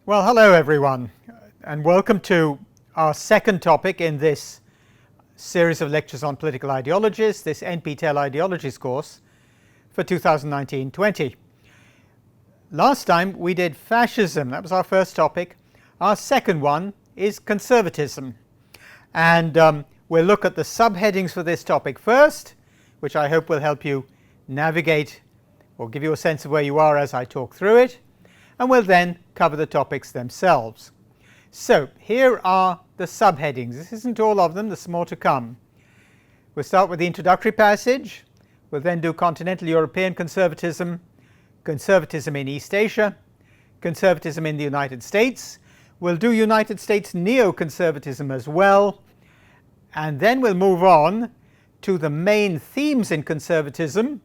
Well, hello everyone, and welcome to our second topic in this series of lectures on political ideologies, this NPTEL Ideologies course for 2019-20. Last time we did fascism, that was our first topic. Our second one is conservatism, and we'll look at the subheadings for this topic first, which I hope will help you navigate or give you a sense of where you are as I talk through it, and we'll then cover the topics themselves. So here are the subheadings. This isn't all of them, there's more to come. We'll start with the introductory passage. We'll then do continental European conservatism, conservatism in East Asia, conservatism in the United States. We'll do United States neoconservatism as well, and then we'll move on to the main themes in conservatism,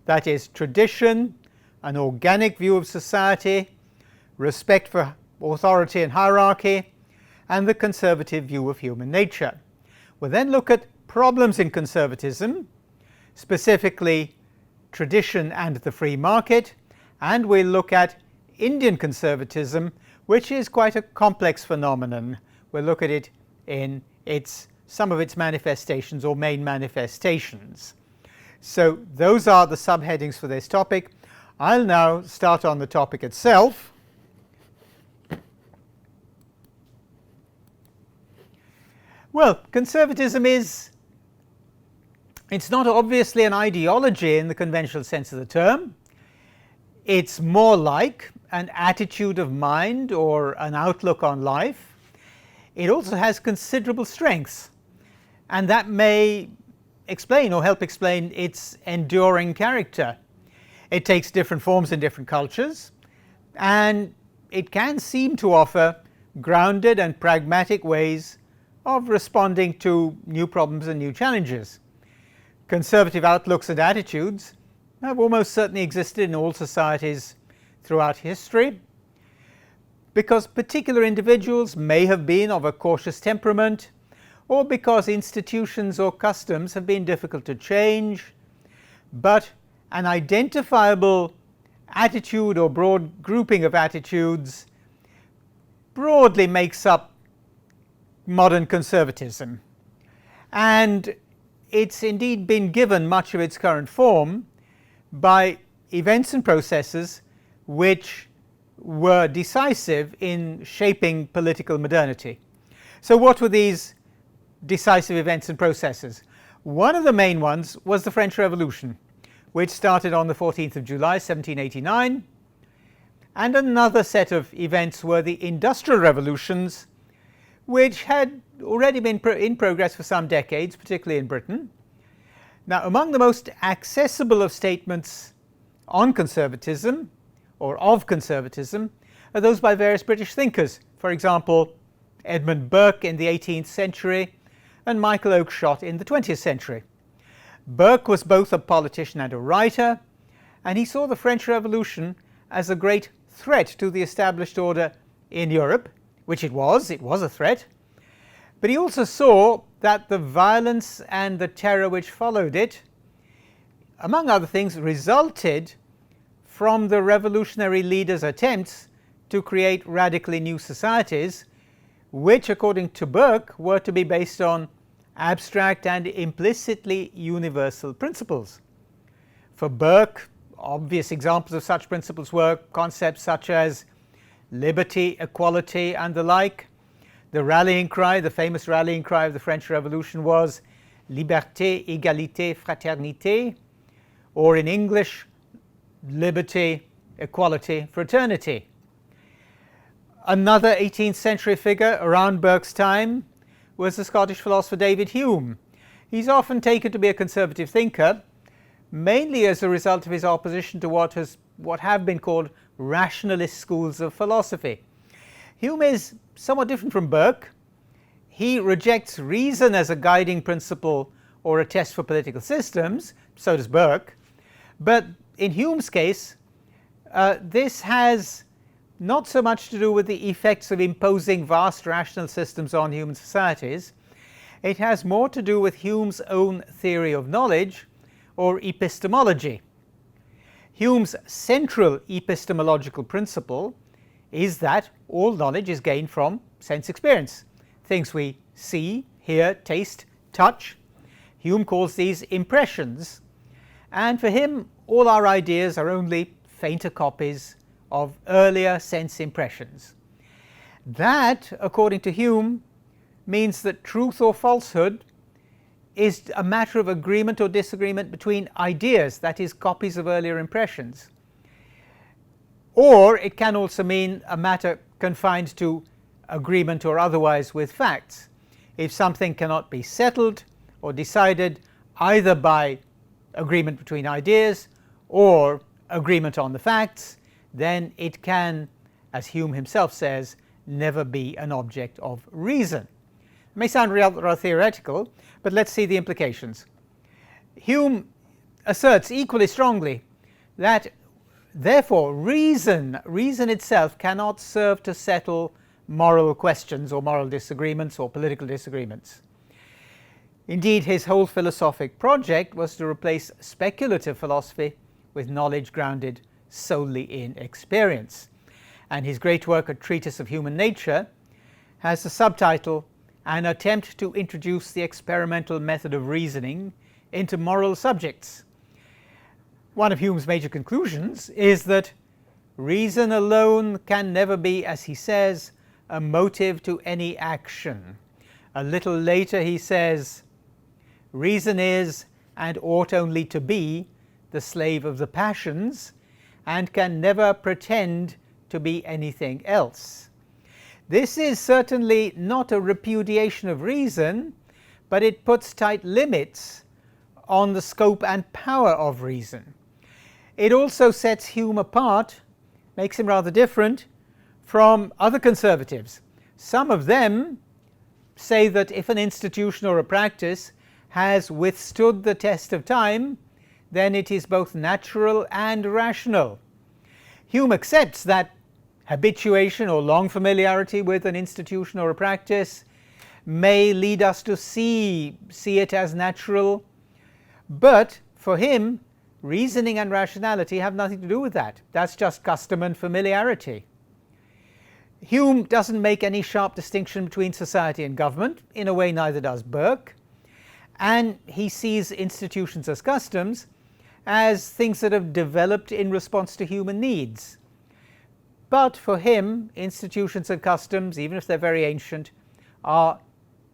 that is tradition, an organic view of society, respect for authority and hierarchy, and the conservative view of human nature. We'll then look at problems in conservatism, specifically tradition and the free market, and we'll look at Indian conservatism, which is quite a complex phenomenon. We'll look at it in some of its manifestations or main manifestations. So those are the subheadings for this topic. I'll now start on the topic itself. Well, conservatism it's not obviously an ideology in the conventional sense of the term. It's more like an attitude of mind or an outlook on life. It also has considerable strengths, and that may explain or help explain its enduring character. It takes different forms in different cultures, and it can seem to offer grounded and pragmatic ways of responding to new problems and new challenges. Conservative outlooks and attitudes have almost certainly existed in all societies throughout history, because particular individuals may have been of a cautious temperament, or because institutions or customs have been difficult to change, but an identifiable attitude or broad grouping of attitudes broadly makes up modern conservatism, and it's indeed been given much of its current form by events and processes which were decisive in shaping political modernity. So what were these decisive events and processes? One of the main ones was the French Revolution, which started on the 14th of July 1789, and another set of events were the industrial revolutions, which had already been in progress for some decades, particularly in Britain. Now, among the most accessible of statements on conservatism, or of conservatism, are those by various British thinkers. For example, Edmund Burke in the 18th century and Michael Oakshott in the 20th century. Burke was both a politician and a writer, and he saw the French Revolution as a great threat to the established order in Europe, which it was a threat, but he also saw that the violence and the terror which followed it, among other things, resulted from the revolutionary leaders' attempts to create radically new societies, which, according to Burke, were to be based on abstract and implicitly universal principles. For Burke, obvious examples of such principles were concepts such as liberty, equality, and the like. The rallying cry, the famous rallying cry of the French Revolution was liberté, égalité, fraternité, or in English, liberty, equality, fraternity. Another 18th century figure around Burke's time was the Scottish philosopher David Hume. He's often taken to be a conservative thinker, mainly as a result of his opposition to what have been called rationalist schools of philosophy. Hume is somewhat different from Burke. He rejects reason as a guiding principle or a test for political systems, so does Burke. But in Hume's case, this has not so much to do with the effects of imposing vast rational systems on human societies. It has more to do with Hume's own theory of knowledge, or epistemology. Hume's central epistemological principle is that all knowledge is gained from sense experience. Things we see, hear, taste, touch. Hume calls these impressions, and for him all our ideas are only fainter copies of earlier sense impressions. That, according to Hume, means that truth or falsehood is a matter of agreement or disagreement between ideas, that is, copies of earlier impressions. Or it can also mean a matter confined to agreement or otherwise with facts. If something cannot be settled or decided either by agreement between ideas or agreement on the facts, then it can, as Hume himself says, never be an object of reason. It may sound rather theoretical, but let's see the implications. Hume asserts equally strongly that therefore reason itself cannot serve to settle moral questions or moral disagreements or political disagreements. Indeed, his whole philosophic project was to replace speculative philosophy with knowledge grounded solely in experience. And his great work, A Treatise of Human Nature, has the subtitle, An Attempt to Introduce the Experimental Method of Reasoning into Moral Subjects. One of Hume's major conclusions is that reason alone can never be, as he says, a motive to any action. A little later he says, reason is, and ought only to be, the slave of the passions, and can never pretend to be anything else. This is certainly not a repudiation of reason, but it puts tight limits on the scope and power of reason. It also sets Hume apart, makes him rather different from other conservatives. Some of them say that if an institution or a practice has withstood the test of time, then it is both natural and rational. Hume accepts that habituation or long familiarity with an institution or a practice may lead us to see it as natural, but for him reasoning and rationality have nothing to do with that. That's just custom and familiarity. Hume doesn't make any sharp distinction between society and government. In a way, neither does Burke. And he sees institutions as customs as things that have developed in response to human needs. But for him, institutions and customs, even if they're very ancient, are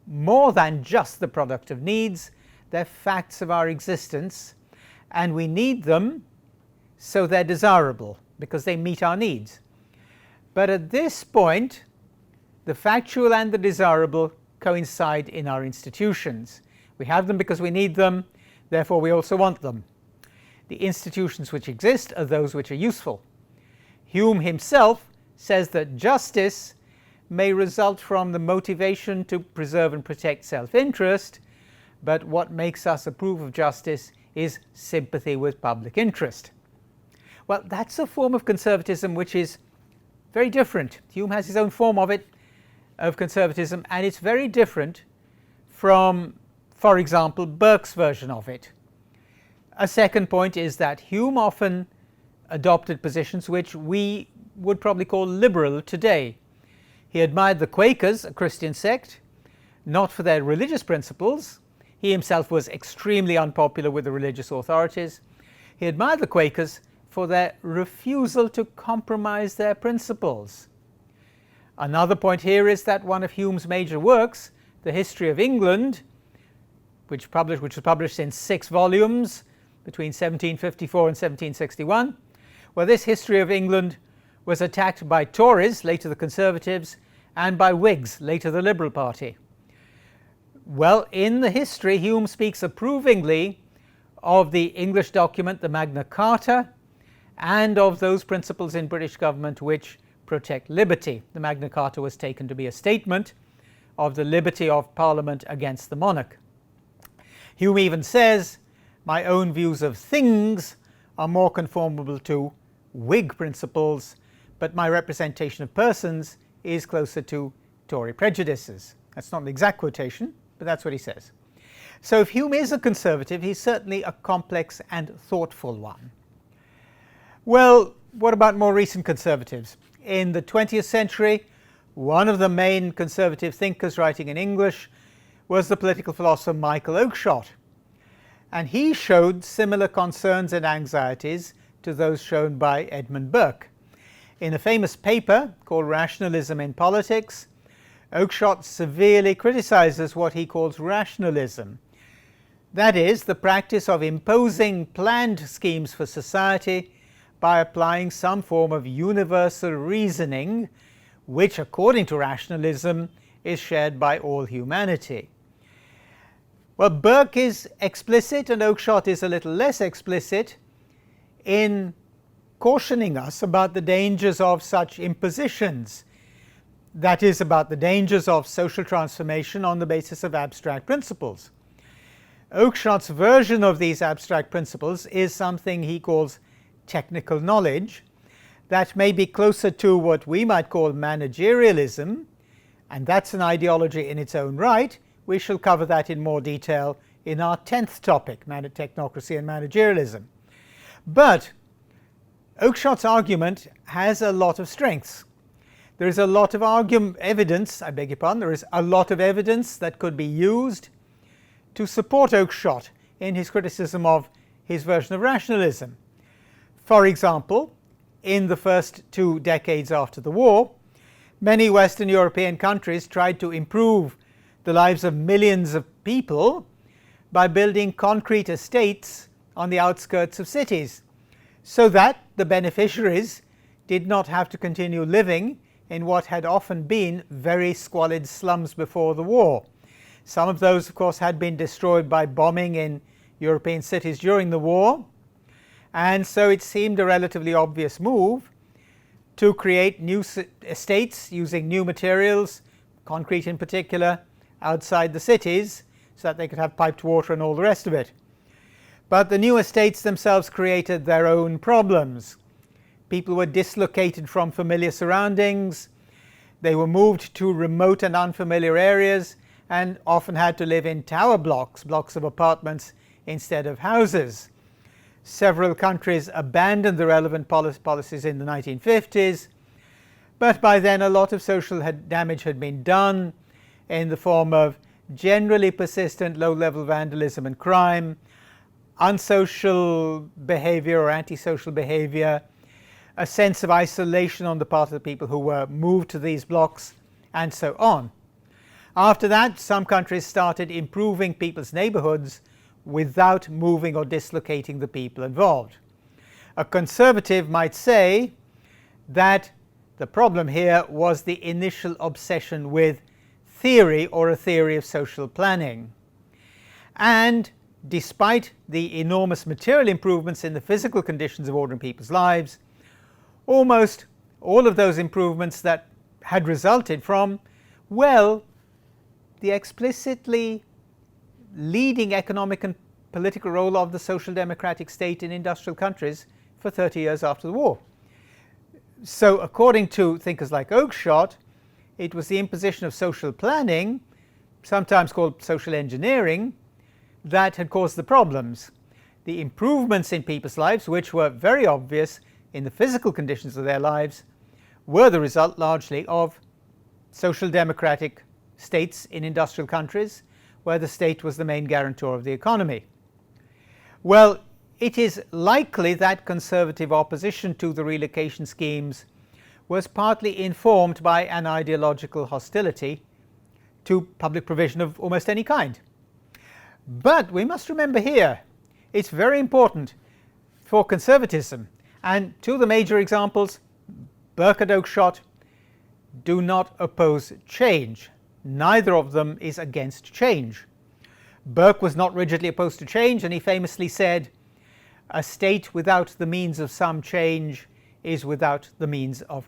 more than just the product of needs. They're facts of our existence, and we need them, so they're desirable because they meet our needs. But at this point, the factual and the desirable coincide in our institutions. We have them because we need them, therefore we also want them. The institutions which exist are those which are useful. Hume himself says that justice may result from the motivation to preserve and protect self-interest, but what makes us approve of justice is sympathy with public interest. Well, that's a form of conservatism which is very different. Hume has his own form of it, of conservatism, and it's very different from, for example, Burke's version of it. A second point is that Hume often adopted positions which we would probably call liberal today. He admired the Quakers, a Christian sect, not for their religious principles. He himself was extremely unpopular with the religious authorities. He admired the Quakers for their refusal to compromise their principles. Another point here is that one of Hume's major works, The History of England, which was published in 6 volumes between 1754 and 1761, well, this history of England was attacked by Tories, later the Conservatives, and by Whigs, later the Liberal Party. Well, in the history, Hume speaks approvingly of the English document, the Magna Carta, and of those principles in British government which protect liberty. The Magna Carta was taken to be a statement of the liberty of Parliament against the monarch. Hume even says, my own views of things are more conformable to Whig principles, but my representation of persons is closer to Tory prejudices. That's not an exact quotation, but that's what he says. So if Hume is a conservative, he's certainly a complex and thoughtful one. Well, what about more recent conservatives? in the 20th century, one of the main conservative thinkers writing in English was the political philosopher Michael Oakshott, and he showed similar concerns and anxieties to those shown by Edmund Burke. In a famous paper called Rationalism in Politics, Oakshott severely criticizes what he calls rationalism. That is, the practice of imposing planned schemes for society by applying some form of universal reasoning, which, according to rationalism, is shared by all humanity. Well, Burke is explicit and Oakshott is a little less explicit in cautioning us about the dangers of such impositions. That is, about the dangers of social transformation on the basis of abstract principles. Oakshott's version of these abstract principles is something he calls technical knowledge, that may be closer to what we might call managerialism, and that's an ideology in its own right. We shall cover that in more detail in our 10th topic, technocracy and managerialism. But Oakshott's argument has a lot of strengths. There is a lot of evidence, I beg your pardon, there is a lot of evidence that could be used to support Oakshott in his criticism of his version of rationalism. For example, in the first 2 decades after the war, many Western European countries tried to improve the lives of millions of people by building concrete estates on the outskirts of cities, so that the beneficiaries did not have to continue living in what had often been very squalid slums before the war. Some of those, of course, had been destroyed by bombing in European cities during the war, and so it seemed a relatively obvious move to create new estates using new materials, concrete in particular, outside the cities, so that they could have piped water and all the rest of it. But the new estates themselves created their own problems. People were dislocated from familiar surroundings, they were moved to remote and unfamiliar areas, and often had to live in tower blocks of apartments instead of houses. Several countries abandoned the relevant policies in the 1950s, but by then a lot of social damage had been done in the form of generally persistent low-level vandalism and crime, unsocial behavior or antisocial behavior, a sense of isolation on the part of the people who were moved to these blocks, and so on. After that, some countries started improving people's neighborhoods without moving or dislocating the people involved. A conservative might say that the problem here was the initial obsession with theory, or a theory of social planning. And despite the enormous material improvements in the physical conditions of ordinary people's lives, almost all of those improvements that had resulted from, well, the explicitly leading economic and political role of the social democratic state in industrial countries for 30 years after the war. So according to thinkers like Oakshott, it was the imposition of social planning, sometimes called social engineering, that had caused the problems. The improvements in people's lives, which were very obvious in the physical conditions of their lives, were the result largely of social democratic states in industrial countries, where the state was the main guarantor of the economy. Well, it is likely that conservative opposition to the relocation schemes was partly informed by an ideological hostility to public provision of almost any kind. But we must remember here, it's very important for conservatism, and two of the major examples, Burke and Oakshott, do not oppose change. Neither of them is against change. Burke was not rigidly opposed to change, and he famously said, "A state without the means of some change is without the means of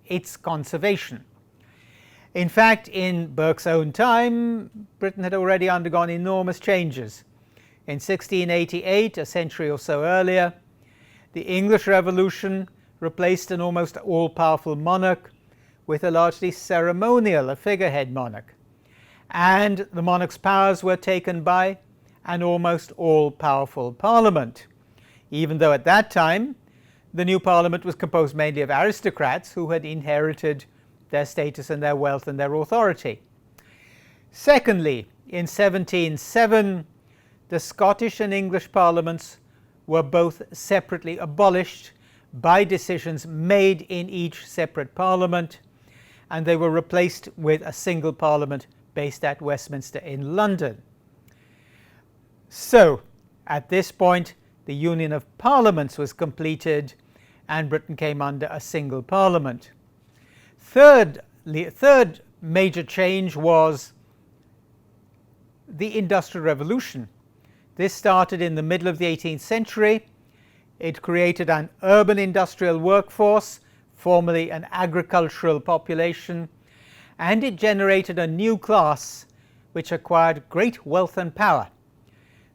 its conservation." In fact, in Burke's own time, Britain had already undergone enormous changes. In 1688, a century or so earlier, the English Revolution replaced an almost all-powerful monarch with a largely ceremonial, a figurehead monarch. And the monarch's powers were taken by an almost all-powerful parliament, even though at that time the new parliament was composed mainly of aristocrats who had inherited their status and their wealth and their authority. Secondly, in 1707, the Scottish and English parliaments were both separately abolished by decisions made in each separate parliament, and they were replaced with a single parliament based at Westminster in London. So, at this point, the Union of Parliaments was completed and Britain came under a single parliament. Third major change was the Industrial Revolution. This started in the middle of the 18th century. It created an urban industrial workforce, formerly an agricultural population, and it generated a new class which acquired great wealth and power.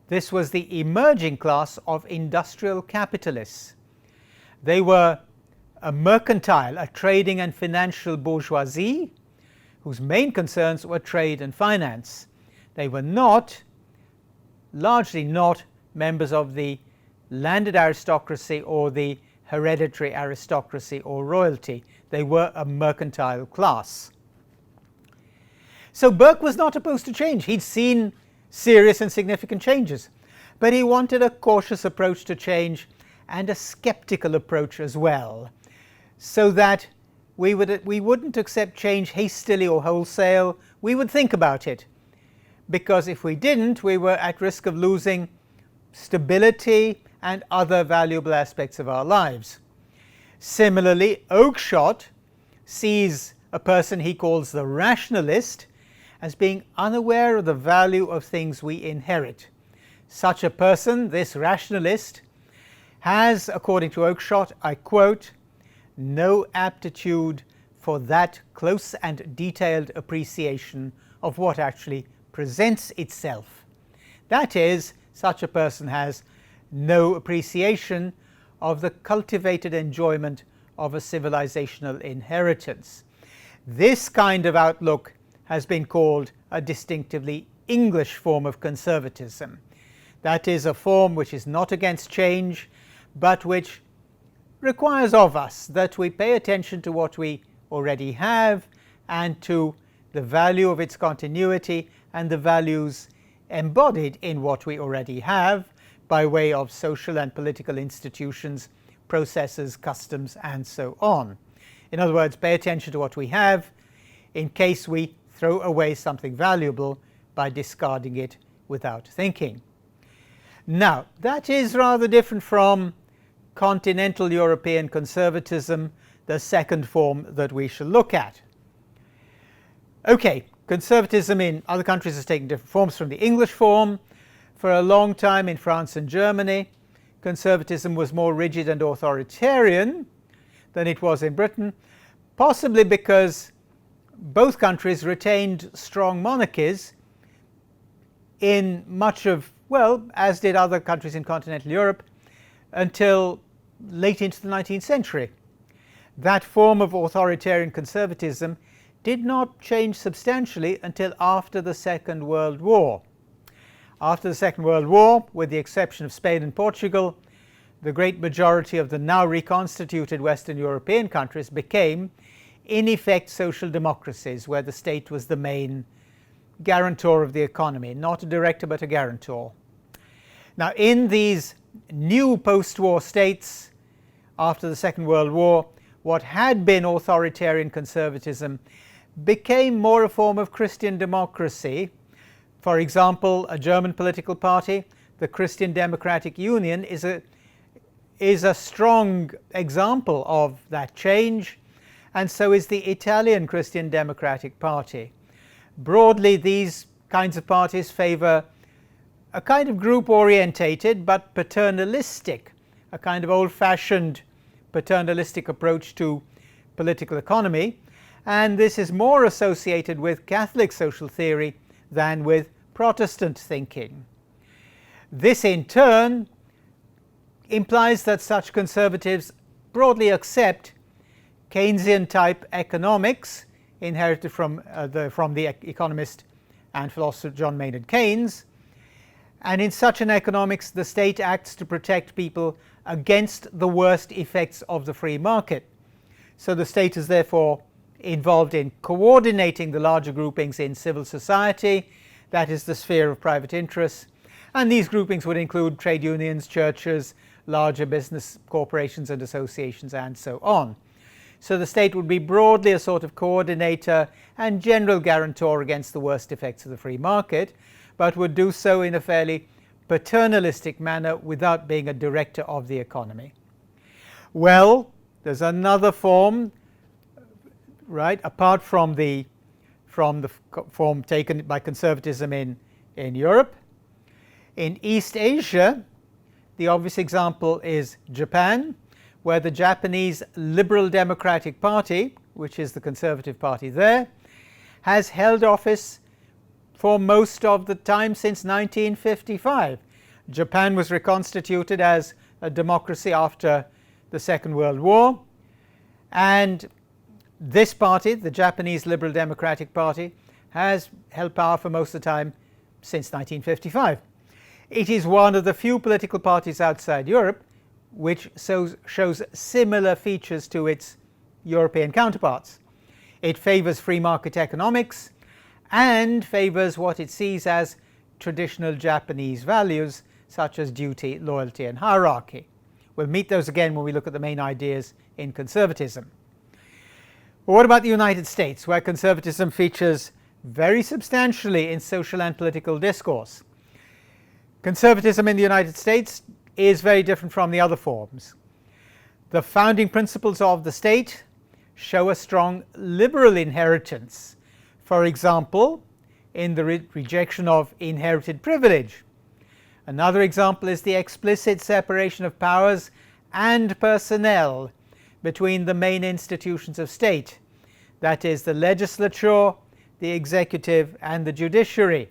This was the emerging class of industrial capitalists. They were a mercantile, a trading and financial bourgeoisie, whose main concerns were trade and finance. They were not, largely not, members of the landed aristocracy or the hereditary aristocracy or royalty. They were a mercantile class. So Burke was not opposed to change. He'd seen serious and significant changes, but he wanted a cautious approach to change and a skeptical approach as well, so that we wouldn't accept change hastily or wholesale. We would think about it, because if we didn't, we were at risk of losing stability and other valuable aspects of our lives. Similarly, Oakshott sees a person he calls the rationalist as being unaware of the value of things we inherit. Such a person, this rationalist, has, according to Oakshott, I quote, no aptitude for that close and detailed appreciation of what actually presents itself. That is, such a person has no appreciation of the cultivated enjoyment of a civilizational inheritance. This kind of outlook has been called a distinctively English form of conservatism. That is, a form which is not against change, but which requires of us that we pay attention to what we already have and to the value of its continuity and the values embodied in what we already have by way of social and political institutions, processes, customs, and so on. In other words, pay attention to what we have in case we throw away something valuable by discarding it without thinking. Now, that is rather different from continental European conservatism, the second form that we shall look at. Okay, conservatism in other countries has taken different forms from the English form. For a long time in France and Germany, conservatism was more rigid and authoritarian than it was in Britain, possibly because both countries retained strong monarchies in much of, well, as did other countries in continental Europe, until late into the 19th century. That form of authoritarian conservatism did not change substantially until after the Second World War. After the Second World War, with the exception of Spain and Portugal, the great majority of the now reconstituted Western European countries became, in effect, social democracies, where the state was the main guarantor of the economy, not a director but a guarantor. Now, in these new post-war states after the Second World War, what had been authoritarian conservatism became more a form of Christian democracy. For example, a German political party, the Christian Democratic Union, is a strong example of that change, and so is the Italian Christian Democratic Party. Broadly, these kinds of parties favor a kind of group-orientated but paternalistic, a kind of old-fashioned paternalistic approach to political economy, and this is more associated with Catholic social theory than with Protestant thinking. This in turn implies that such conservatives broadly accept Keynesian-type economics inherited from the economist and philosopher John Maynard Keynes, And in such an economics, the state acts to protect people against the worst effects of the free market. So the state is therefore involved in coordinating the larger groupings in civil society, that is the sphere of private interests, and these groupings would include trade unions, churches, larger business corporations and associations, and so on. So the state would be broadly a sort of coordinator and general guarantor against the worst effects of the free market, but would do so in a fairly paternalistic manner without being a director of the economy. Well, there's another form, right, apart from the form taken by conservatism in Europe. In East Asia, the obvious example is Japan, where the Japanese Liberal Democratic Party, which is the conservative party there, has held office for most of the time since 1955. Japan was reconstituted as a democracy after the Second World War, and this party, the Japanese Liberal Democratic Party, has held power for most of the time since 1955. It is one of the few political parties outside Europe which shows similar features to its European counterparts. It favors free market economics and favors what it sees as traditional Japanese values such as duty, loyalty, and hierarchy. We'll meet those again when we look at the main ideas in conservatism. But what about the United States, where conservatism features very substantially in social and political discourse? Conservatism in the United States is very different from the other forms. The founding principles of the state show a strong liberal inheritance. For example, in the rejection of inherited privilege. Another example is the explicit separation of powers and personnel between the main institutions of state, that is the legislature, the executive, and the judiciary.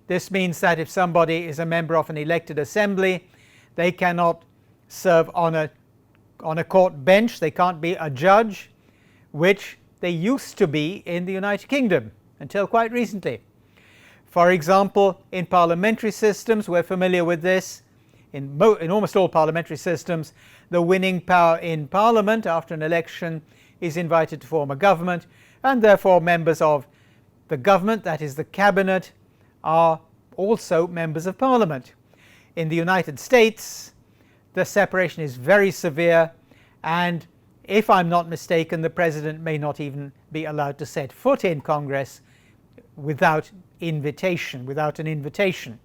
This means that if somebody is a member of an elected assembly, they cannot serve on a court bench, they can't be a judge, which they used to be in the United Kingdom until quite recently. For example, in parliamentary systems, we're familiar with this, in almost all parliamentary systems, the winning power in Parliament after an election is invited to form a government, and therefore members of the government, that is the cabinet, are also members of Parliament. In the United States, the separation is very severe, and if I'm not mistaken, the president may not even be allowed to set foot in Congress without an invitation.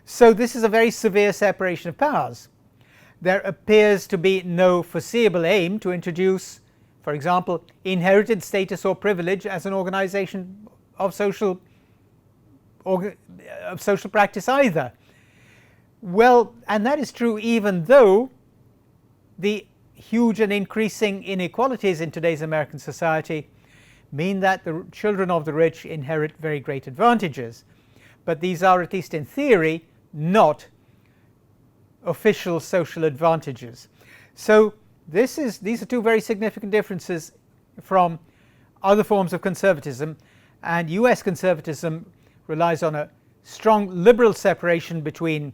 So this is a very severe separation of powers. There appears to be no foreseeable aim to introduce, for example, inherited status or privilege as an organization of social practice either. Well, and that is true even though the huge and increasing inequalities in today's American society mean that the children of the rich inherit very great advantages. But these are, at least in theory, not official social advantages. So these are two very significant differences from other forms of conservatism, and US conservatism relies on a strong liberal separation between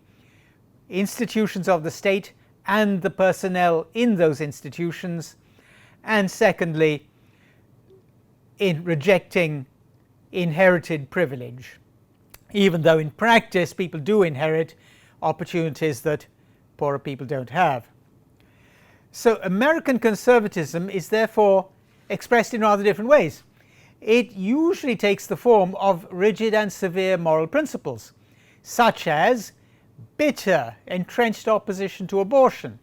institutions of the state and the personnel in those institutions, and secondly, in rejecting inherited privilege, even though in practice people do inherit opportunities that poorer people don't have. So American conservatism is therefore expressed in rather different ways. It usually takes the form of rigid and severe moral principles, such as bitter, entrenched opposition to abortion,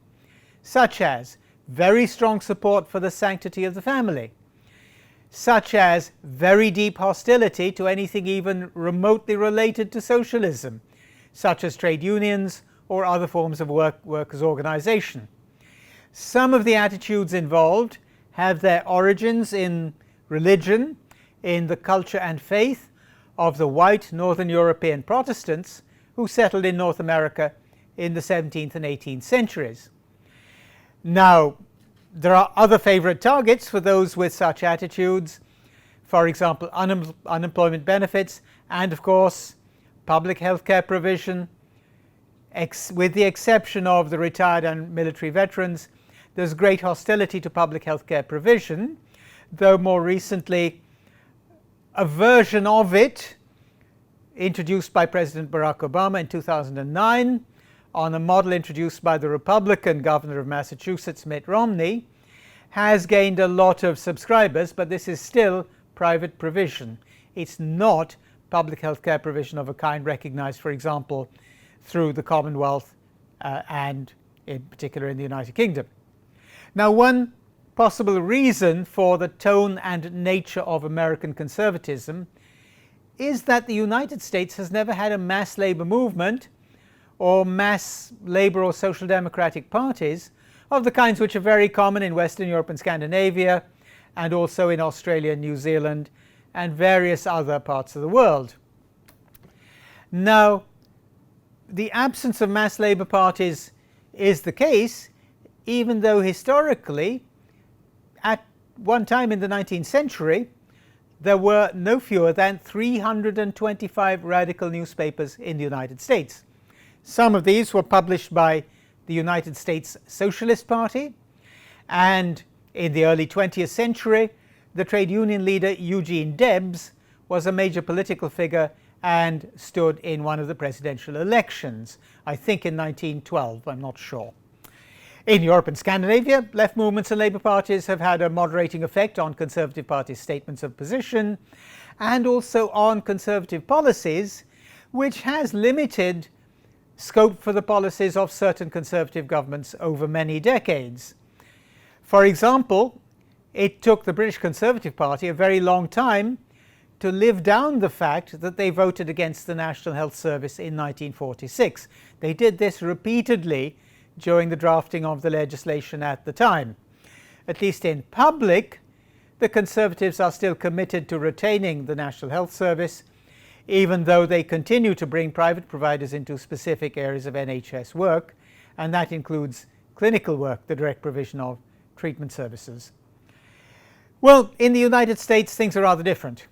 such as very strong support for the sanctity of the family, such as very deep hostility to anything even remotely related to socialism, such as trade unions or other forms of workers' organization. Some of the attitudes involved have their origins in religion, in the culture and faith of the white Northern European Protestants who settled in North America in the 17th and 18th centuries. Now, there are other favorite targets for those with such attitudes, for example, unemployment benefits and, of course, public health care provision. With the exception of the retired and military veterans, there's great hostility to public health care provision, though more recently a version of it introduced by President Barack Obama in 2009 on a model introduced by the Republican governor of Massachusetts, Mitt Romney, has gained a lot of subscribers, but this is still private provision. It's not public health care provision of a kind recognized, for example, through the Commonwealth and in particular in the United Kingdom. Now, one possible reason for the tone and nature of American conservatism is that the United States has never had a mass labor movement or mass labor or social democratic parties of the kinds which are very common in Western Europe and Scandinavia, and also in Australia, New Zealand, and various other parts of the world. Now, the absence of mass labor parties is the case, even though historically, at one time in the 19th century, there were no fewer than 325 radical newspapers in the United States. Some of these were published by the United States Socialist Party, and in the early 20th century, the trade union leader Eugene Debs was a major political figure and stood in one of the presidential elections, I think in 1912, I'm not sure. In Europe and Scandinavia, left movements and labour parties have had a moderating effect on Conservative Party's statements of position and also on Conservative policies, which has limited scope for the policies of certain Conservative governments over many decades. For example, it took the British Conservative Party a very long time to live down the fact that they voted against the National Health Service in 1946. They did this repeatedly during the drafting of the legislation at the time. At least in public, the Conservatives are still committed to retaining the National Health Service, even though they continue to bring private providers into specific areas of NHS work, and that includes clinical work, the direct provision of treatment services. Well, in the United States, things are rather different.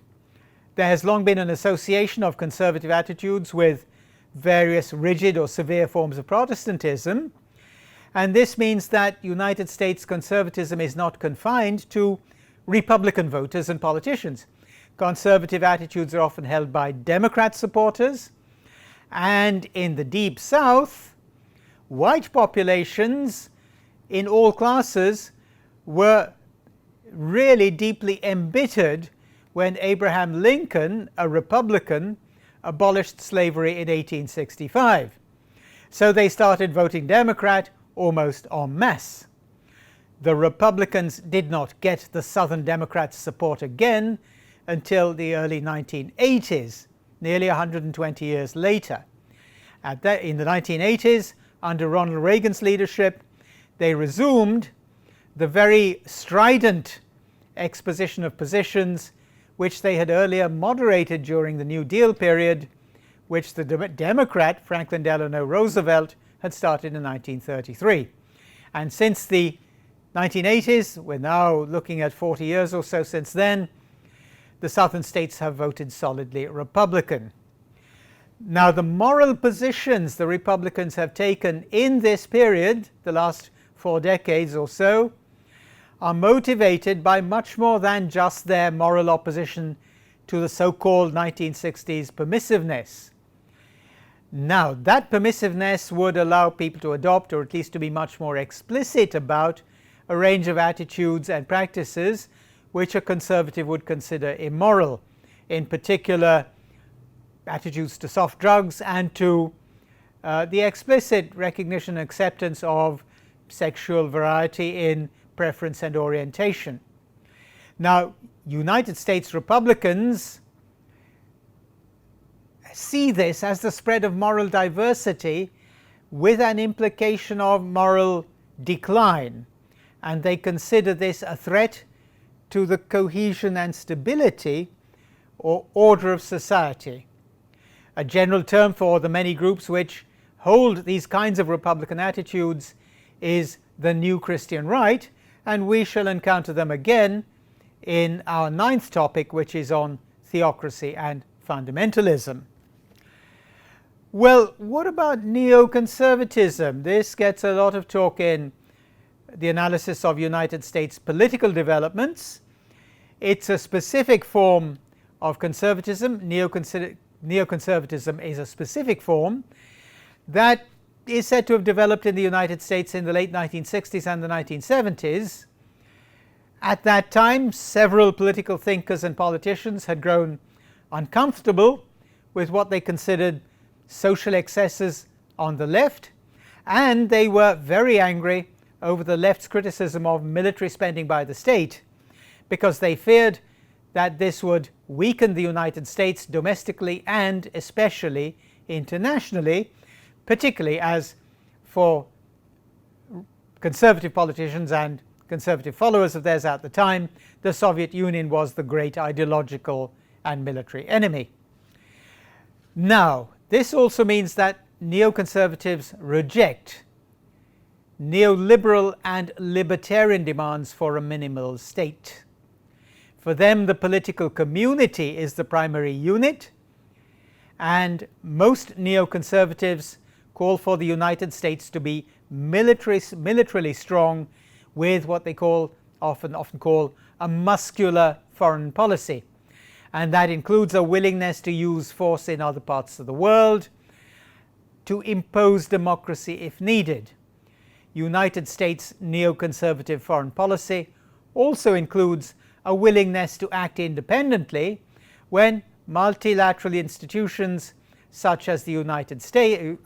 There has long been an association of conservative attitudes with various rigid or severe forms of Protestantism, and this means that United States conservatism is not confined to Republican voters and politicians. Conservative attitudes are often held by Democrat supporters, and in the Deep South, white populations in all classes were really deeply embittered when Abraham Lincoln, a Republican, abolished slavery in 1865. So they started voting Democrat almost en masse. The Republicans did not get the Southern Democrats' support again until the early 1980s, nearly 120 years later. In the 1980s, under Ronald Reagan's leadership, they resumed the very strident exposition of positions which they had earlier moderated during the New Deal period, which the Democrat Franklin Delano Roosevelt had started in 1933. And since the 1980s, we're now looking at 40 years or so since then, the southern states have voted solidly Republican. Now, the moral positions the Republicans have taken in this period, the last 4 decades or so, are motivated by much more than just their moral opposition to the so-called 1960s permissiveness. Now, that permissiveness would allow people to adopt, or at least to be much more explicit about, a range of attitudes and practices which a conservative would consider immoral, in particular attitudes to soft drugs and to the explicit recognition and acceptance of sexual variety in preference and orientation. Now, United States Republicans see this as the spread of moral diversity with an implication of moral decline, and they consider this a threat to the cohesion and stability or order of society. A general term for the many groups which hold these kinds of Republican attitudes is the New Christian Right, and we shall encounter them again in our 9th topic, which is on theocracy and fundamentalism. Well, what about neoconservatism? This gets a lot of talk in the analysis of United States political developments. It's a specific form of conservatism. Neoconservatism is a specific form that is said to have developed in the United States in the late 1960s and the 1970s. At that time, several political thinkers and politicians had grown uncomfortable with what they considered social excesses on the left, and they were very angry over the left's criticism of military spending by the state, because they feared that this would weaken the United States domestically and especially internationally, particularly as for conservative politicians and conservative followers of theirs at the time, the Soviet Union was the great ideological and military enemy. Now, this also means that neoconservatives reject neoliberal and libertarian demands for a minimal state. For them, the political community is the primary unit, and most neoconservatives call for the United States to be militarily strong, with what they often call a muscular foreign policy, and that includes a willingness to use force in other parts of the world to impose democracy if needed. United States neoconservative foreign policy also includes a willingness to act independently when multilateral institutions such as the United States,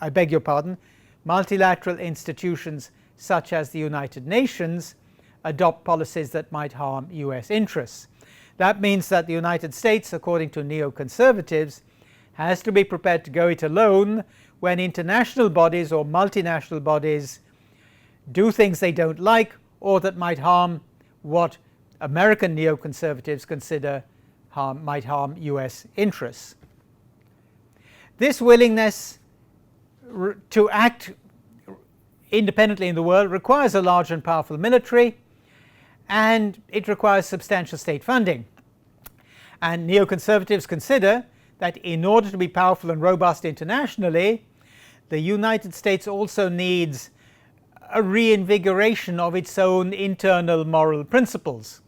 multilateral institutions such as the United Nations adopt policies that might harm US interests. That means that the United States, according to neoconservatives, has to be prepared to go it alone when international bodies or multinational bodies do things they don't like or that might harm what American neoconservatives consider might harm US interests. This willingness to act independently in the world requires a large and powerful military, and it requires substantial state funding. And neoconservatives consider that in order to be powerful and robust internationally, the United States also needs a reinvigoration of its own internal moral principles.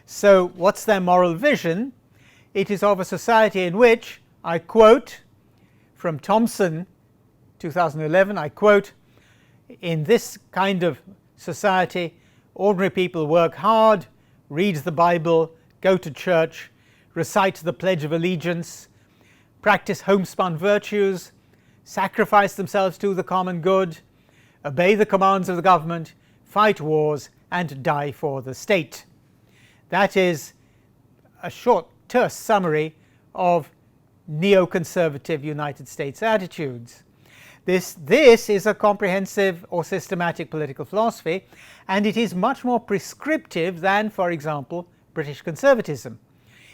So what's their moral vision? It is of a society in which, I quote from Thompson, 2011, I quote, "In this kind of society, ordinary people work hard, read the Bible, go to church, recite the Pledge of Allegiance, practice homespun virtues, sacrifice themselves to the common good, obey the commands of the government, fight wars, and die for the state." That is a short, terse summary of neoconservative United States attitudes. This is a comprehensive or systematic political philosophy, and it is much more prescriptive than, for example, British conservatism.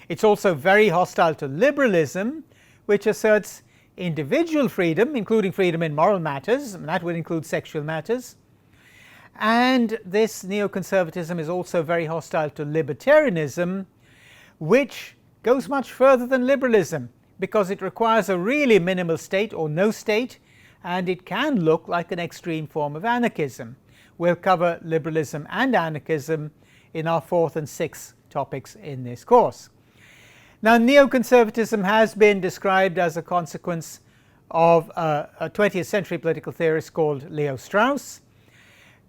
It's also very hostile to liberalism, which asserts individual freedom, including freedom in moral matters, and that would include sexual matters. And this neoconservatism is also very hostile to libertarianism, which goes much further than liberalism, because it requires a really minimal state or no state, and it can look like an extreme form of anarchism. We'll cover liberalism and anarchism in our 4th and 6th topics in this course. Now, neoconservatism has been described as a consequence of a 20th century political theorist called Leo Strauss.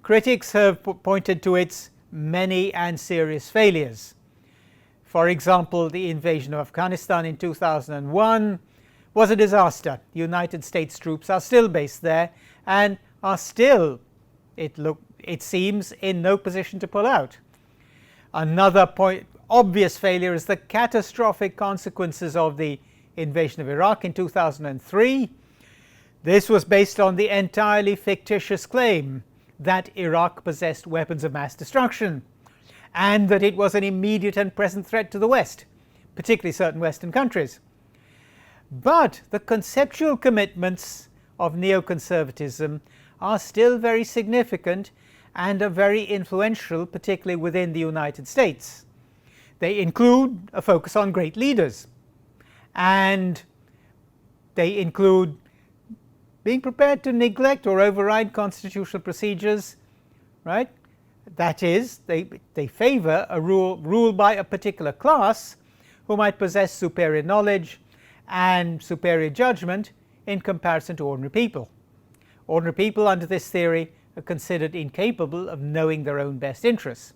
Critics have pointed to its many and serious failures. For example, the invasion of Afghanistan in 2001 was a disaster. United States troops are still based there and are still, it seems, in no position to pull out. Another obvious failure is the catastrophic consequences of the invasion of Iraq in 2003. This was based on the entirely fictitious claim that Iraq possessed weapons of mass destruction and that it was an immediate and present threat to the West, particularly certain Western countries. But the conceptual commitments of neoconservatism are still very significant and are very influential, particularly within the United States. They include a focus on great leaders, and they include being prepared to neglect or override constitutional procedures, right? That is, they favour a rule by a particular class who might possess superior knowledge and superior judgment in comparison to ordinary people. Ordinary people under this theory are considered incapable of knowing their own best interests.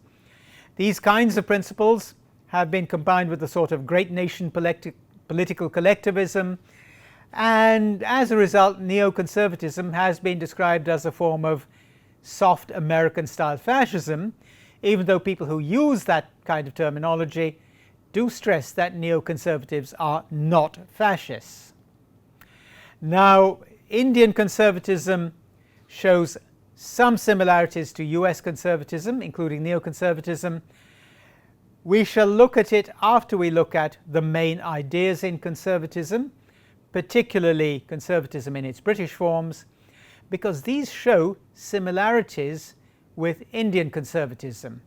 These kinds of principles have been combined with a sort of great nation political collectivism, and as a result neoconservatism has been described as a form of soft American style fascism, even though people who use that kind of terminology do stress that neoconservatives are not fascists. Now, Indian conservatism shows some similarities to US conservatism, including neoconservatism. We shall look at it after we look at the main ideas in conservatism, particularly conservatism in its British forms, because these show similarities with Indian conservatism,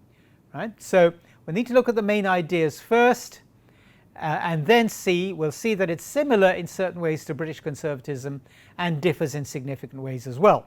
right? So we need to look at the main ideas first, and then we'll see that it's similar in certain ways to British conservatism and differs in significant ways as well.